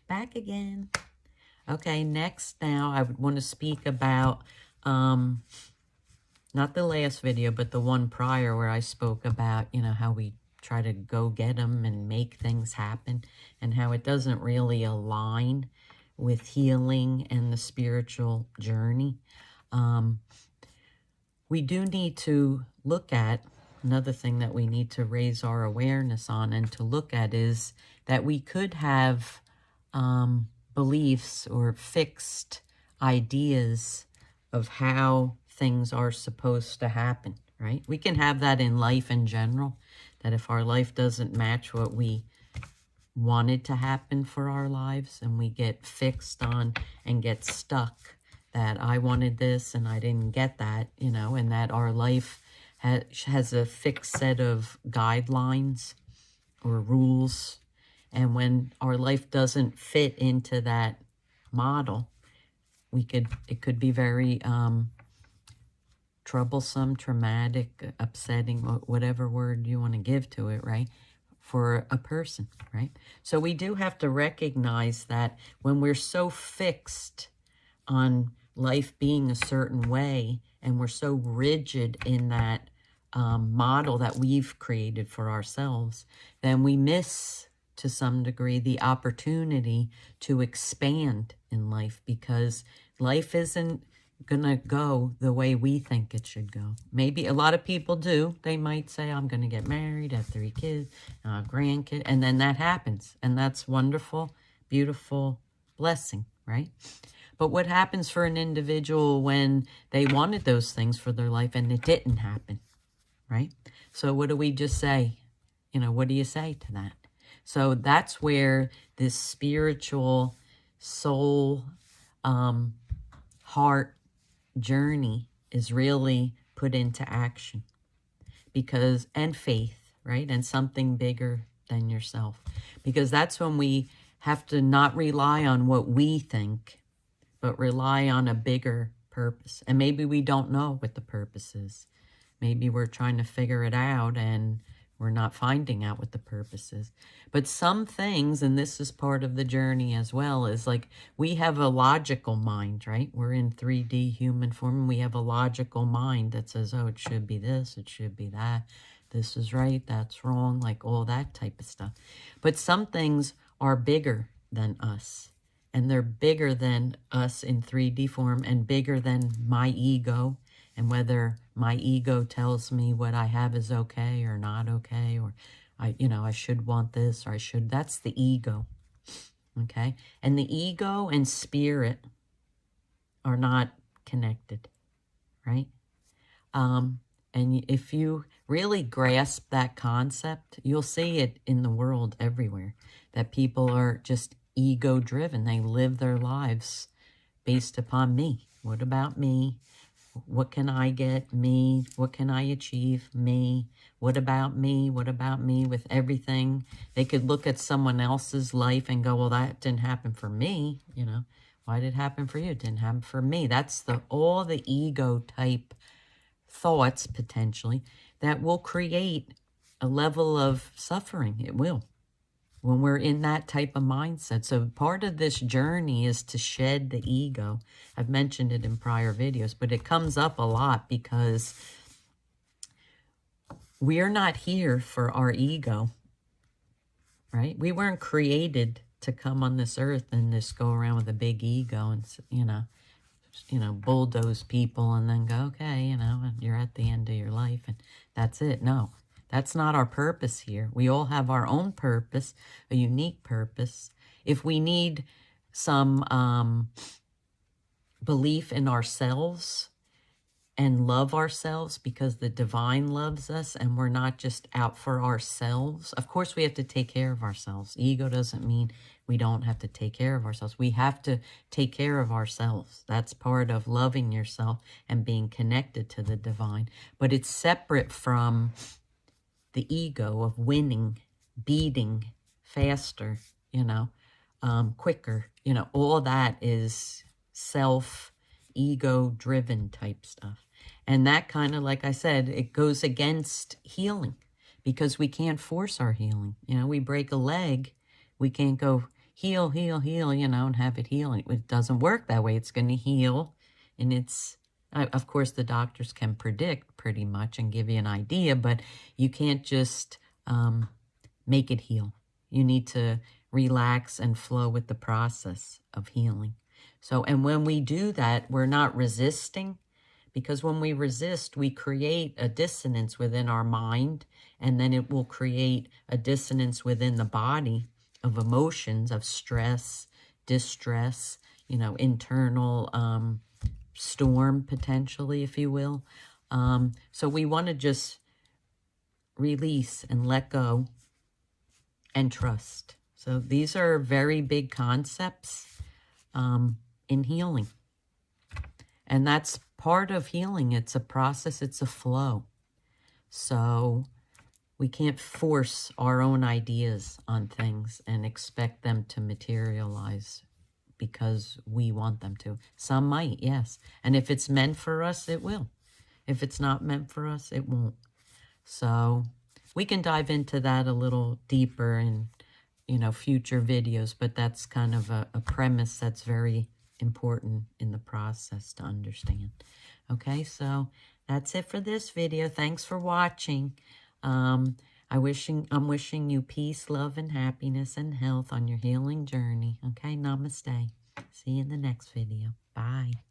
back again. Okay, next now I would want to speak about, not the last video, but the one prior where I spoke about, how we try to go get them and make things happen, and how it doesn't really align with healing and the spiritual journey. We do need to look at, another thing that we need to raise our awareness on and to look at is that we could have beliefs or fixed ideas of how things are supposed to happen, right? We can have that in life in general, that if our life doesn't match what we wanted to happen for our lives and we get fixed on and get stuck that I wanted this and I didn't get that, and that our life has a fixed set of guidelines or rules. And when our life doesn't fit into that model, it could be very troublesome, traumatic, upsetting, whatever word you want to give to it, right? For a person, right? So we do have to recognize that when we're so fixed on life being a certain way and we're so rigid in that model that we've created for ourselves, then we miss to some degree the opportunity to expand in life, because life isn't gonna go the way we think it should go. Maybe a lot of people do. They might say, I'm gonna get married, have 3 kids, grandkids, and then that happens. And that's wonderful, beautiful blessing, right? But what happens for an individual when they wanted those things for their life and it didn't happen, right? So what do we just say? What do you say to that? So that's where this spiritual soul, heart journey is really put into action, and faith, right? And something bigger than yourself, because that's when we have to not rely on what we think, but rely on a bigger purpose. And maybe we don't know what the purpose is. Maybe we're trying to figure it out and we're not finding out what the purpose is. But some things, and this is part of the journey as well, is like we have a logical mind, right? We're in 3D human form, and we have a logical mind that says, oh, it should be this, it should be that. This is right, that's wrong, like all that type of stuff. But some things are bigger than us. And they're bigger than us in 3D form and bigger than my ego. And whether my ego tells me what I have is okay or not okay, or I should want this or I should, that's the ego, okay? And the ego and spirit are not connected, right? And if you really grasp that concept, you'll see it in the world everywhere, that people are just ego-driven. They live their lives based upon me. What about me? What can I get? Me. What can I achieve? Me. What about me? What about me? With everything. They could look at someone else's life and go, well, that didn't happen for me. Why did it happen for you? It didn't happen for me. That's all the ego type thoughts, potentially, that will create a level of suffering. It will, when we're in that type of mindset. So part of this journey is to shed the ego. I've mentioned it in prior videos, but it comes up a lot because we're not here for our ego, right? We weren't created to come on this earth and just go around with a big ego and, bulldoze people and then go, okay, you're at the end of your life and that's it. No. That's not our purpose here. We all have our own purpose, a unique purpose. If we need some belief in ourselves and love ourselves because the divine loves us and we're not just out for ourselves, of course we have to take care of ourselves. Ego doesn't mean we don't have to take care of ourselves. We have to take care of ourselves. That's part of loving yourself and being connected to the divine. But it's separate from the ego of winning, beating, faster, quicker, all that is ego-driven type stuff. And that kind of, like I said, it goes against healing because we can't force our healing. We break a leg, we can't go heal, heal, heal, and have it heal. It doesn't work that way. It's going to heal. And of course, the doctors can predict pretty much and give you an idea, but you can't just make it heal. You need to relax and flow with the process of healing. So, and when we do that, we're not resisting, because when we resist, we create a dissonance within our mind, and then it will create a dissonance within the body of emotions, of stress, distress, internal storm, potentially, if you will. So we want to just release and let go and trust. So these are very big concepts in healing. And that's part of healing. It's a process. It's a flow. So we can't force our own ideas on things and expect them to materialize because we want them to. Some might, yes. And if it's meant for us, it will. If it's not meant for us, it won't. So we can dive into that a little deeper in, future videos, but that's kind of a premise that's very important in the process to understand. Okay, so that's it for this video. Thanks for watching. I'm wishing you peace, love, and happiness and health on your healing journey. Okay, namaste. See you in the next video. Bye.